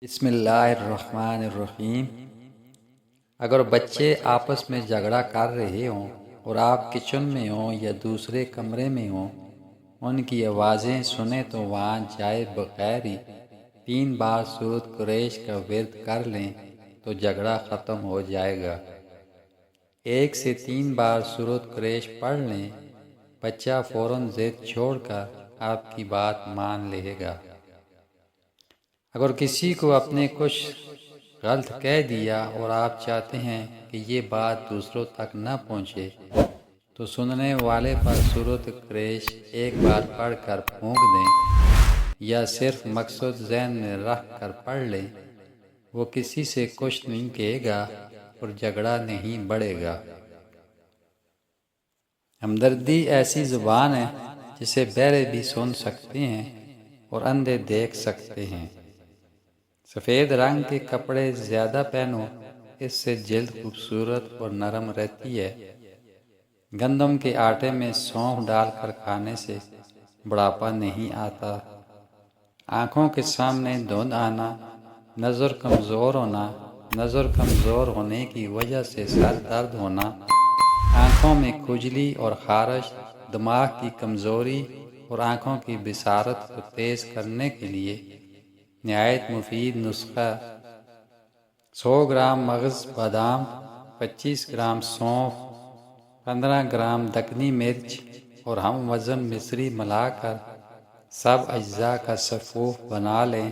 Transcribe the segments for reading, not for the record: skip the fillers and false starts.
بسم اللہ الرحمن الرحیم۔ اگر بچے آپس میں جھگڑا کر رہے ہوں اور آپ کچن میں ہوں یا دوسرے کمرے میں ہوں، ان کی آوازیں سنیں تو وہاں جائے بغیر ہی 3 بار سورۃ قریش کا ورد کر لیں تو جھگڑا ختم ہو جائے گا۔ 1 سے 3 بار سورۃ قریش پڑھ لیں، بچہ فوراً ضد چھوڑ کر آپ کی بات مان لے گا۔ اگر کسی کو اپنے کچھ غلط کہہ دیا اور آپ چاہتے ہیں کہ یہ بات دوسروں تک نہ پہنچے تو سننے والے پر سورۃ قریش 1 بار پڑھ کر پھونک دیں یا صرف مقصد ذہن میں رکھ کر پڑھ لیں۔ وہ کسی سے کچھ نہیں کہے گا اور جھگڑا نہیں بڑھے گا۔ ہمدردی ایسی زبان ہے جسے بہرے بھی سن سکتے ہیں اور اندھے دیکھ سکتے ہیں۔ سفید رنگ کے کپڑے زیادہ پہنو، اس سے جلد خوبصورت اور نرم رہتی ہے۔ گندم کے آٹے میں سونف ڈال کر کھانے سے بڑھاپا نہیں آتا۔ آنکھوں کے سامنے دھند آنا، نظر کمزور ہونا، نظر کمزور ہونے کی وجہ سے سر درد ہونا، آنکھوں میں کھجلی اور خارش، دماغ کی کمزوری اور آنکھوں کی بصارت کو تیز کرنے کے لیے نہایت مفید نسخہ 100 گرام مغز بادام، 25 گرام سونف، 15 گرام دکنی مرچ اور ہم وزن مصری ملا کر سب اجزاء کا سفوف بنا لیں۔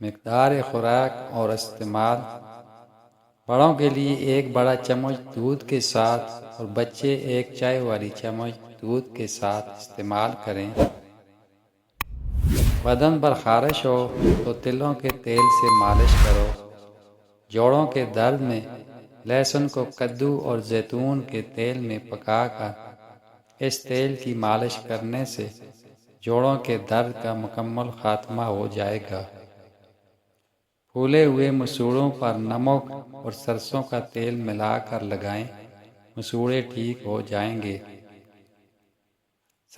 مقدار خوراک اور استعمال: بڑوں کے لیے 1 بڑا چمچ دودھ کے ساتھ اور بچے 1 چائے والی چمچ دودھ کے ساتھ استعمال کریں۔ بدن پر خارش ہو تو تلوں کے تیل سے مالش کرو۔ جوڑوں کے درد میں لہسن کو کدو اور زیتون کے تیل میں پکا کر اس تیل کی مالش کرنے سے جوڑوں کے درد کا مکمل خاتمہ ہو جائے گا۔ پھولے ہوئے مسوڑوں پر نمک اور سرسوں کا تیل ملا کر لگائیں، مسوڑے ٹھیک ہو جائیں گے۔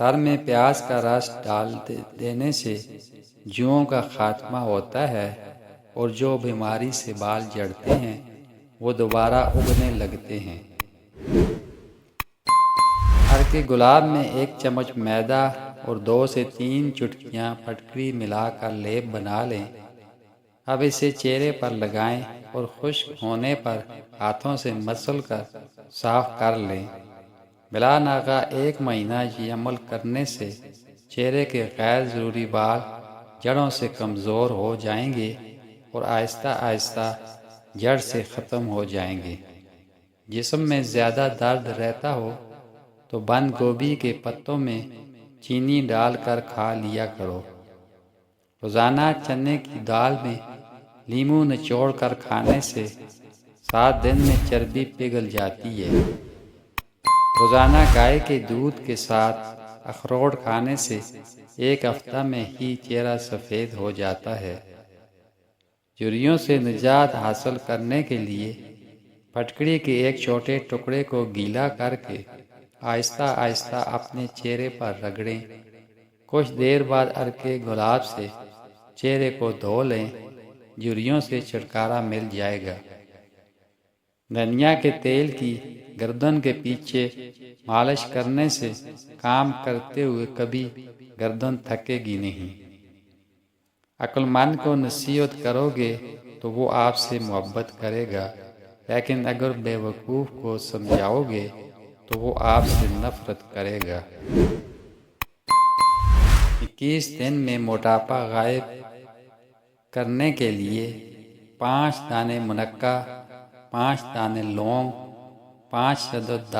سر میں پیاز کا رس ڈال دینے سے جوؤں کا خاتمہ ہوتا ہے اور جو بیماری سے بال جھڑتے ہیں وہ دوبارہ اگنے لگتے ہیں۔ عرق گلاب میں 1 چمچ میدا اور 2 سے 3 چٹکیاں پھٹکری ملا کر لیپ بنا لیں۔ اب اسے چہرے پر لگائیں اور خشک ہونے پر ہاتھوں سے مسل کر صاف کر لیں۔ بلا ناغہ 1 مہینہ یہ عمل کرنے سے چہرے کے غیر ضروری بال جڑوں سے کمزور ہو جائیں گے اور آہستہ آہستہ جڑ سے ختم ہو جائیں گے۔ جسم میں زیادہ درد رہتا ہو تو بند گوبھی کے پتوں میں چینی ڈال کر کھا لیا کرو۔ روزانہ چنے کی دال میں لیموں نچوڑ کر کھانے سے 7 دن میں چربی پگھل جاتی ہے۔ روزانہ گائے کے دودھ کے ساتھ اخروٹ کھانے سے 1 ہفتہ میں ہی چہرہ سفید ہو جاتا ہے۔ جھریوں سے نجات حاصل کرنے کے لیے پھٹکڑی کے 1 چھوٹے ٹکڑے کو گیلا کر کے آہستہ آہستہ اپنے چہرے پر رگڑیں۔ کچھ دیر بعد عرق گلاب سے چہرے کو دھو لیں، جھریوں سے چھٹکارا مل جائے گا۔ دھنیا کے تیل کی گردن کے پیچھے مالش کرنے سے کام کرتے ہوئے کبھی گردن تھکے گی نہیں۔ عقل مند کو نصیحت کرو گے تو وہ آپ سے محبت کرے گا، لیکن اگر بے وقوف کو سمجھاؤ گے تو وہ آپ سے نفرت کرے گا۔ 21 دن میں موٹاپا غائب کرنے کے لیے 5 دانے منقع، 5 دانے لونگ، 5 عدد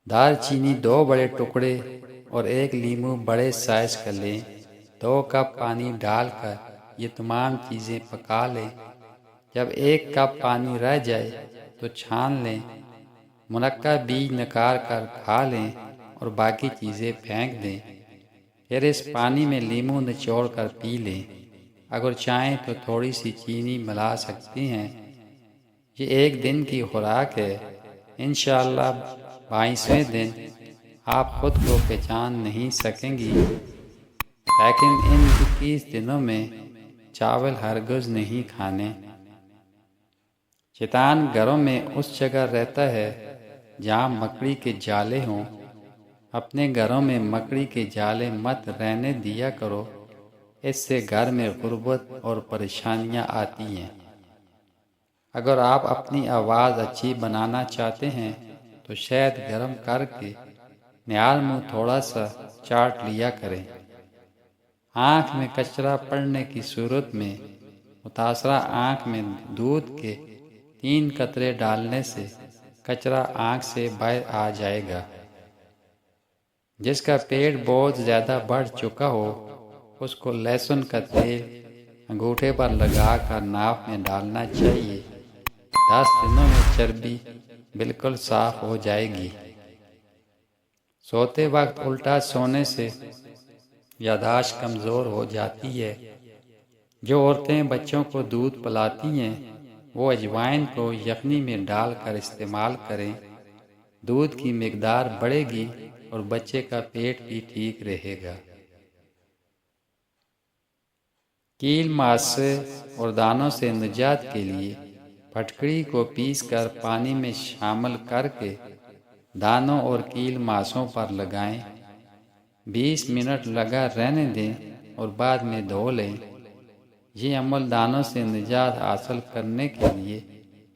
دار چینی 2 بڑے ٹکڑے اور 1 لیموں بڑے سائز کا لیں۔ 2 کپ پانی ڈال کر یہ تمام چیزیں پکا لیں۔ جب 1 کپ پانی رہ جائے تو چھان لیں۔ منقع بیج نکال کر کھا لیں اور باقی چیزیں پھینک دیں۔ پھر اس پانی میں لیموں نچوڑ کر پی لیں۔ اگر چاہیں تو تھوڑی سی چینی ملا سکتی ہیں۔ یہ 1 دن کی خوراک ہے۔ انشاءاللہ 22ویں دن آپ خود کو پہچان نہیں سکیں گی، لیکن ان 21 دنوں میں چاول ہرگز نہیں کھانے۔ شیطان گھروں میں اس جگہ رہتا ہے جہاں مکڑی کے جالے ہوں۔ اپنے گھروں میں مکڑی کے جالے مت رہنے دیا کرو، اس سے گھر میں غربت اور پریشانیاں آتی ہیں۔ اگر آپ اپنی آواز اچھی بنانا چاہتے ہیں تو شہد گرم کر کے نہال منہ تھوڑا سا چاٹ لیا کریں۔ آنکھ میں کچرا پڑنے کی صورت میں متاثرہ آنکھ میں دودھ کے 3 قطرے ڈالنے سے کچرا آنکھ سے باہر آ جائے گا۔ جس کا پیٹ بہت زیادہ بڑھ چکا ہو اس کو لہسن کا تیل انگوٹھے پر لگا کر ناک میں ڈالنا چاہیے۔ 10 دنوں میں چربی بالکل صاف ہو جائے گی۔ سوتے وقت الٹا سونے سے یادداشت کمزور ہو جاتی ہے۔ جو عورتیں بچوں کو دودھ پلاتی ہیں وہ اجوائن کو یخنی میں ڈال کر استعمال کریں۔ دودھ کی مقدار بڑھے گی اور بچے کا پیٹ بھی ٹھیک رہے گا۔ کیل ماسے اور دانوں سے نجات کے لیے پھٹکڑی کو پیس کر پانی میں شامل کر کے دانوں اور کیل ماسوں پر لگائیں۔ 20 منٹ لگا رہنے دیں اور بعد میں دھو لیں۔ یہ عمل دانوں سے نجات حاصل کرنے کے لیے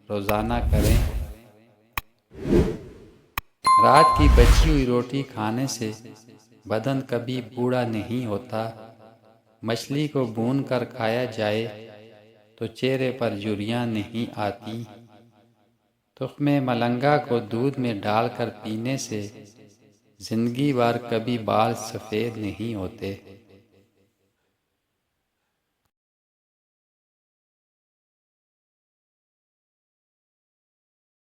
روزانہ کریں۔ رات کی بچی ہوئی روٹی کھانے سے بدن کبھی بوڑھا نہیں ہوتا۔ مچھلی کو بھون کر کھایا جائے تو چہرے پر جھریاں نہیں آتی۔ تخم ملنگا کو دودھ میں ڈال کر پینے سے زندگی بھر کبھی بال سفید نہیں ہوتے۔